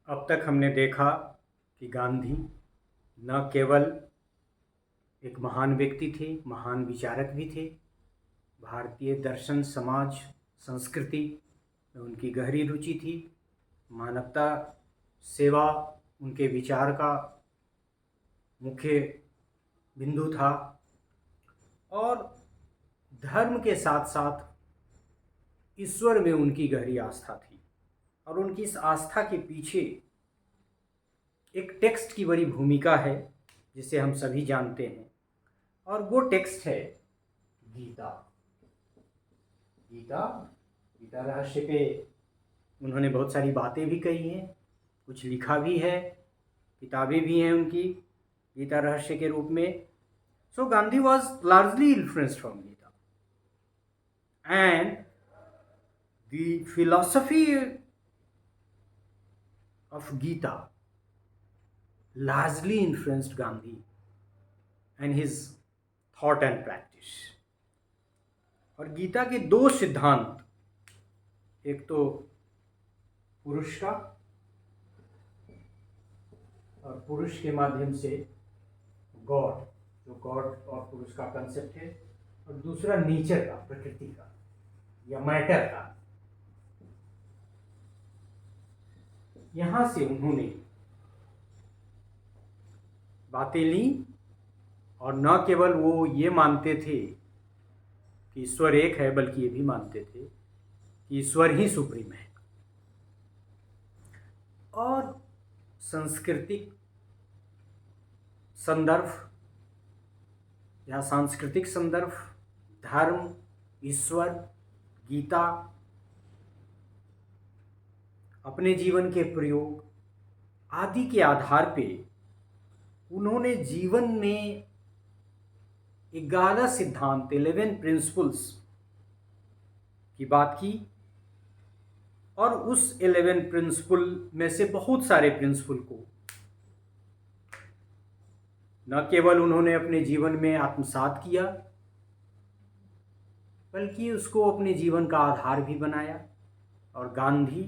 अब तक हमने देखा कि गांधी न केवल एक महान व्यक्ति थे, महान विचारक भी थे। भारतीय दर्शन, समाज, संस्कृति में उनकी गहरी रुचि थी। मानवता सेवा उनके विचार का मुख्य बिंदु था और धर्म के साथ साथ ईश्वर में उनकी गहरी आस्था थी। और उनकी इस आस्था के पीछे एक टेक्स्ट की बड़ी भूमिका है जिसे हम सभी जानते हैं, और वो टेक्स्ट है गीता। गीता गीता रहस्य पे उन्होंने बहुत सारी बातें भी कही हैं, कुछ लिखा भी है, किताबें भी हैं उनकी गीता रहस्य के रूप में। So Gandhi was largely influenced from Gita and the philosophy of Gita largely influenced Gandhi and his thought and practice. और गीता के दो सिद्धांत, एक तो पुरुष का और पुरुष के माध्यम से गॉड, जो गॉड और पुरुष का कंसेप्ट है, और दूसरा नेचर का, प्रकृति का या मैटर का। यहाँ से उन्होंने बातें ली और न केवल वो ये मानते थे कि ईश्वर एक है, बल्कि ये भी मानते थे कि ईश्वर ही सुप्रीम है। और सांस्कृतिक संदर्भ या सांस्कृतिक संदर्भ, धर्म, ईश्वर, गीता, अपने जीवन के प्रयोग आदि के आधार पे उन्होंने जीवन में 11 सिद्धांत, 11 प्रिंसिपल्स की बात की। और उस 11 प्रिंसिपल में से बहुत सारे प्रिंसिपल को न केवल उन्होंने अपने जीवन में आत्मसात किया, बल्कि उसको अपने जीवन का आधार भी बनाया। और गांधी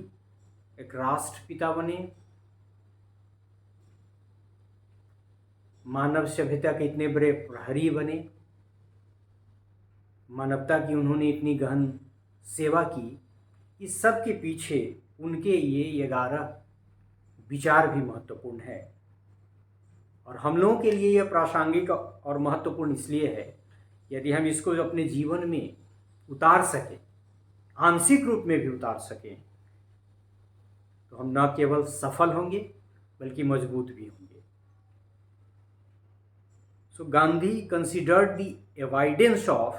एक राष्ट्रपिता बने, मानव सभ्यता के इतने बड़े प्रहरी बने, मानवता की उन्होंने इतनी गहन सेवा की। इस सब के पीछे उनके ये 11 विचार भी महत्वपूर्ण है। और हम लोगों के लिए यह प्रासंगिक और महत्वपूर्ण इसलिए है, यदि हम इसको अपने जीवन में उतार सकें, आंशिक रूप में भी उतार सकें, तो हम न केवल सफल होंगे बल्कि मजबूत भी होंगे। So Gandhi considered the evidence of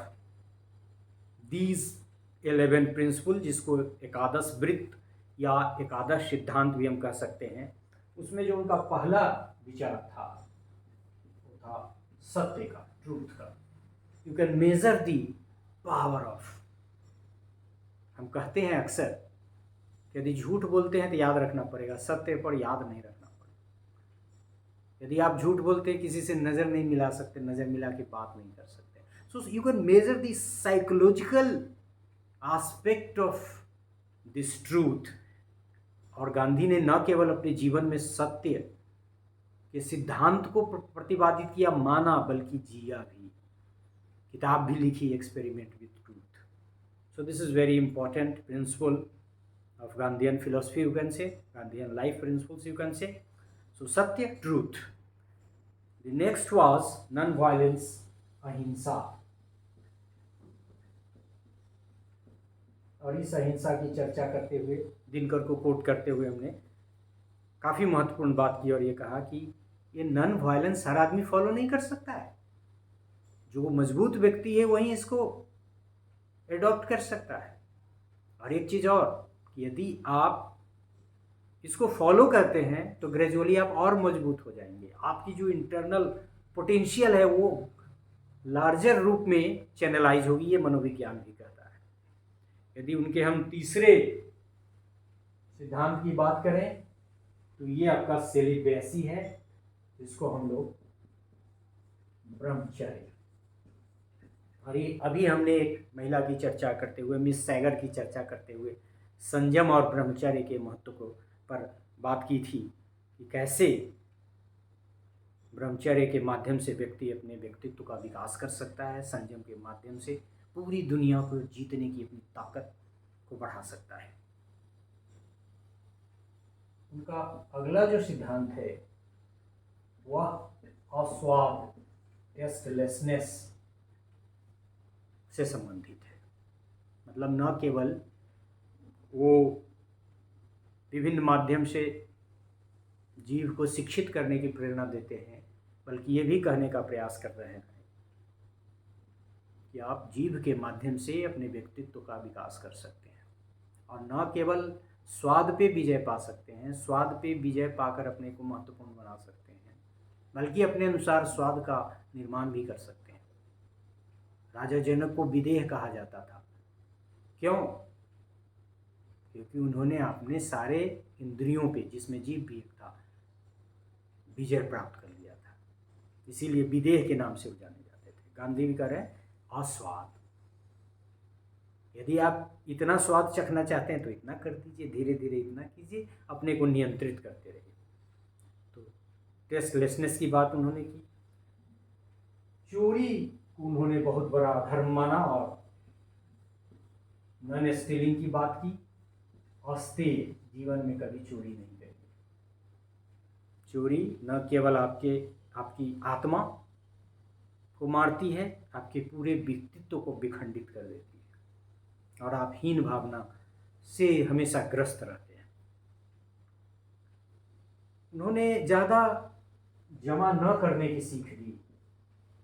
these 11 principle, जिसको एकादश वृत्त या एकादश सिद्धांत भी हम कह सकते हैं। उसमें जो उनका पहला विचार था वो था सत्य का, ट्रूथ का। You can measure the power of. हम कहते हैं अक्सर, यदि झूठ बोलते हैं तो याद रखना पड़ेगा, सत्य पर याद नहीं रखना पड़ेगा। यदि आप झूठ बोलते हैं, किसी से नज़र नहीं मिला सकते, नज़र मिला के बात नहीं कर सकते। So you can measure the psychological aspect of this truth. और गांधी ने न केवल अपने जीवन में सत्य के सिद्धांत को प्रतिपादित किया, माना, बल्कि जिया भी। किताब भी लिखी, experiment with truth. So this is very important principle of Gandhian philosophy, you can say, Gandhian life principles, you can say. So Satya, truth. The next was non-violence, ahimsa. और इस अहिंसा की चर्चा करते हुए, दिनकर को कोट करते हुए हमने काफ़ी महत्वपूर्ण बात की और ये कहा कि ये नॉन वायलेंस हर आदमी फॉलो नहीं कर सकता है। जो मजबूत व्यक्ति है वही इसको एडॉप्ट कर सकता है। और एक चीज़ और, यदि आप इसको फॉलो करते हैं तो ग्रेजुअली आप और मजबूत हो जाएंगे। आपकी जो इंटरनल पोटेंशियल है वो लार्जर रूप में चैनलाइज होगी, ये मनोविज्ञान भी कहता है। यदि उनके हम तीसरे सिद्धांत की बात करें तो ये आपका सेलिबेसी है, जिसको हम लोग ब्रह्मचर्य। और ये अभी हमने एक महिला की चर्चा करते हुए, मिस सैगर की चर्चा करते हुए संयम और ब्रह्मचर्य के महत्व को पर बात की थी कि कैसे ब्रह्मचर्य के माध्यम से व्यक्ति अपने व्यक्तित्व का विकास कर सकता है, संयम के माध्यम से पूरी दुनिया को जीतने की अपनी ताकत को बढ़ा सकता है। उनका अगला जो सिद्धांत है वह अस्वाद, टेस्टलेसनेस से संबंधित है। मतलब न केवल वो विभिन्न माध्यम से जीव को शिक्षित करने की प्रेरणा देते हैं, बल्कि ये भी कहने का प्रयास कर रहे हैं कि आप जीव के माध्यम से अपने व्यक्तित्व का विकास कर सकते हैं और न केवल स्वाद पे विजय पा सकते हैं, स्वाद पे विजय पाकर अपने को महत्वपूर्ण बना सकते हैं, बल्कि अपने अनुसार स्वाद का निर्माण भी कर सकते हैं। राजा जनक को विदेह कहा जाता था। क्यों? क्योंकि उन्होंने अपने सारे इंद्रियों पे, जिसमें जीव भी एक था, विजय प्राप्त कर लिया था, इसीलिए विदेह के नाम से वो जाने जाते थे। गांधी भी कह रहे हैं अस्वाद। यदि आप इतना स्वाद चखना चाहते हैं तो इतना कर दीजिए, धीरे धीरे इतना कीजिए, अपने को नियंत्रित करते रहिए। तो टेस्टलेसनेस की बात उन्होंने की। चोरी को उन्होंने बहुत बड़ा धर्म माना और नॉन स्टीलिंग की बात की। अस्तेय, जीवन में कभी चोरी नहीं करिए। चोरी न केवल आपकी आत्मा को मारती है, आपके पूरे व्यक्तित्व को विखंडित कर देती है और आप हीन भावना से हमेशा ग्रस्त रहते हैं। उन्होंने ज़्यादा जमा न करने की सीख दी।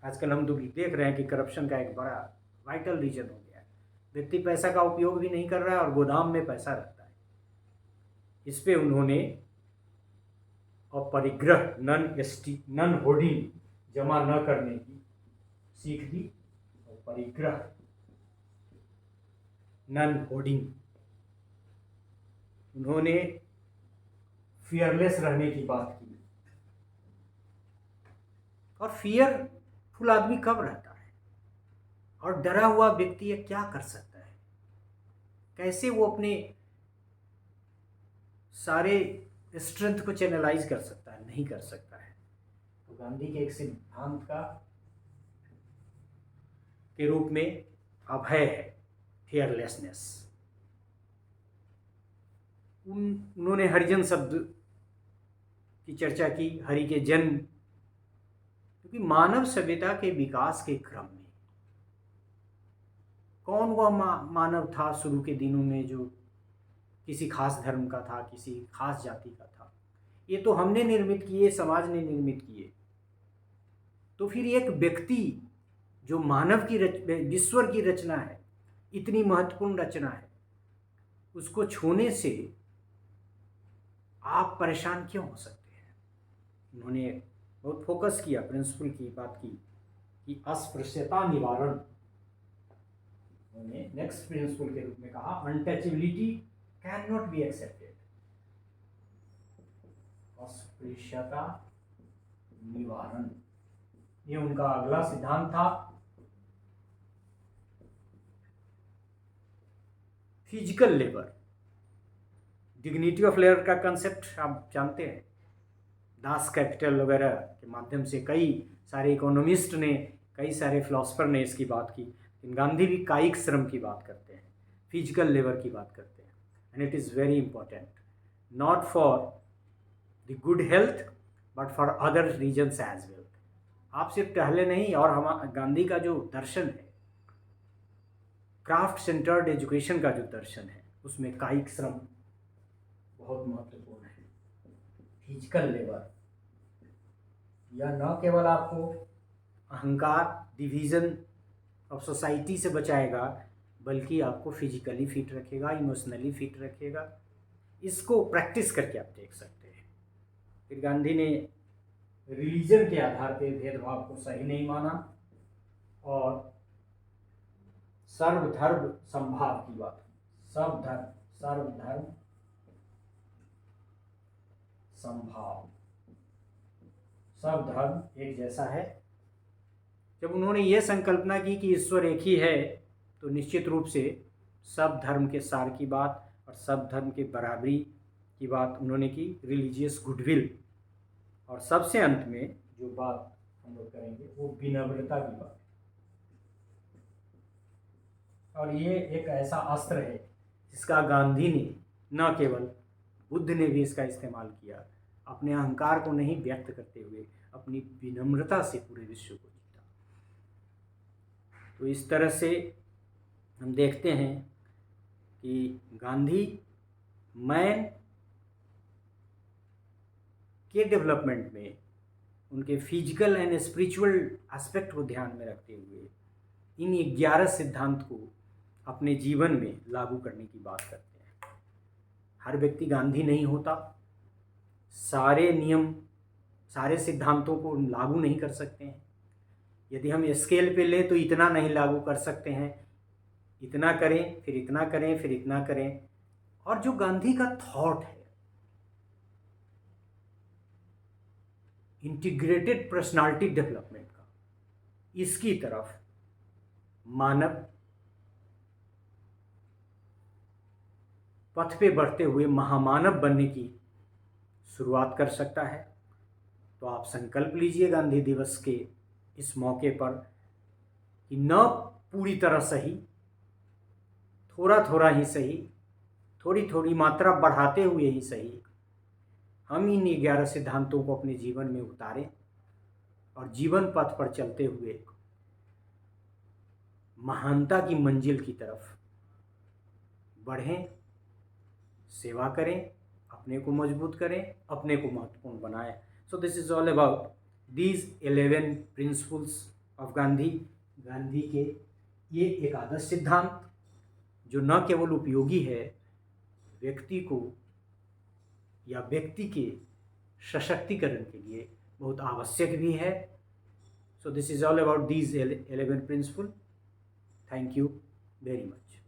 आजकल हम तो देख रहे हैं कि करप्शन का एक बड़ा वाइटल रीजन हो गया है। व्यक्ति पैसा का उपयोग भी नहीं कर रहा है और गोदाम में पैसा रखता है। इस पे उन्होंने अपरिग्रह, नन होर्डिंग, जमा न करने की सीख दी। और परिग्रह, नन होर्डिंग। उन्होंने फियरलेस रहने की बात की। और फियरफुल आदमी कब रहता है? और डरा हुआ व्यक्ति ये क्या कर सकता है? कैसे वो अपने सारे स्ट्रेंथ को चैनलाइज कर सकता है? नहीं कर सकता है। तो गांधी के एक सिद्धांत के रूप में अभय है फियरलेसनेस। उन्होंने हरिजन शब्द की चर्चा की। हरि के जन्म, क्योंकि मानव सभ्यता के विकास के क्रम में कौन वह मानव था शुरू के दिनों में जो किसी खास धर्म का था, किसी खास जाति का था? ये तो हमने निर्मित किए, समाज ने निर्मित किए। तो फिर एक व्यक्ति जो मानव की ईश्वर की रचना है, इतनी महत्वपूर्ण रचना है, उसको छूने से आप परेशान क्यों हो सकते हैं? उन्होंने बहुत फोकस किया, प्रिंसिपल की बात की कि अस्पृश्यता निवारण। उन्होंने नेक्स्ट प्रिंसिपल के रूप में कहा untouchability can not be accepted. अस्पृश्यता निवारण, ये उनका अगला सिद्धांत था। Physical labour, dignity of labour का कंसेप्ट आप जानते हैं। दास कैपिटल वगैरह के माध्यम से कई सारे इकोनॉमिस्ट ने, कई सारे फिलोसफर ने इसकी बात की। गांधी भी कायिक श्रम की बात करते हैं, फिजिकल लेबर की बात करते हैं। And it is very important, not for the good health but for other reasons as well. आप सिर्फ टहले नहीं, और हम गांधी का जो दर्शन है, क्राफ्ट सेंटर्ड एजुकेशन का जो दर्शन है, उसमें कायिक श्रम बहुत महत्वपूर्ण है। फिजिकल लेबर, यह न केवल आपको अहंकार, डिवीज़न ऑफ सोसाइटी से बचाएगा, बल्कि आपको फिजिकली फिट रखेगा, इमोशनली फिट रखेगा। इसको प्रैक्टिस करके आप देख सकते हैं। फिर गांधी ने रिलीजन के आधार पे भेदभाव को सही नहीं माना और सर्वधर्म संभाव की बात। सर्वधर्म संभाव, सब धर्म एक जैसा है। जब उन्होंने ये संकल्पना की कि ईश्वर एक ही है, तो निश्चित रूप से सब धर्म के सार की बात और सब धर्म के बराबरी की बात उन्होंने की, रिलीजियस गुडविल, और सबसे अंत में जो बात हम लोग करेंगे वो विनम्रता की बात। और ये एक ऐसा अस्त्र है जिसका गांधी ने, न केवल बुद्ध ने भी इसका इस्तेमाल किया, अपने अहंकार को नहीं व्यक्त करते हुए अपनी विनम्रता से पूरे विश्व को जीता। तो इस तरह से हम देखते हैं कि गांधी मैन के डेवलपमेंट में उनके फिजिकल एंड स्पिरिचुअल एस्पेक्ट को ध्यान में रखते हुए इन 11 सिद्धांत को अपने जीवन में लागू करने की बात करते हैं। हर व्यक्ति गांधी नहीं होता, सारे नियम, सारे सिद्धांतों को लागू नहीं कर सकते हैं। यदि हम स्केल पे लें तो इतना नहीं लागू कर सकते हैं, इतना करें फिर इतना करें फिर इतना करें। और जो गांधी का थॉट है, इंटीग्रेटेड पर्सनालिटी डेवलपमेंट का, इसकी तरफ मानव पथ पे बढ़ते हुए महामानव बनने की शुरुआत कर सकता है। तो आप संकल्प लीजिए गांधी दिवस के इस मौके पर कि न पूरी तरह सही, थोड़ा थोड़ा ही सही, थोड़ी थोड़ी मात्रा बढ़ाते हुए ही सही, हम इन 11 सिद्धांतों को अपने जीवन में उतारें और जीवन पथ पर चलते हुए महानता की मंजिल की तरफ बढ़ें, सेवा करें, अपने को मजबूत करें, अपने को महत्वपूर्ण बनाएं। सो this is all about these 11 principles of Gandhi. Gandhi के ये एकादश सिद्धांत जो न केवल उपयोगी है व्यक्ति को या व्यक्ति के सशक्तिकरण के लिए, बहुत आवश्यक भी है। So this is all about these 11 principle. Thank you very much.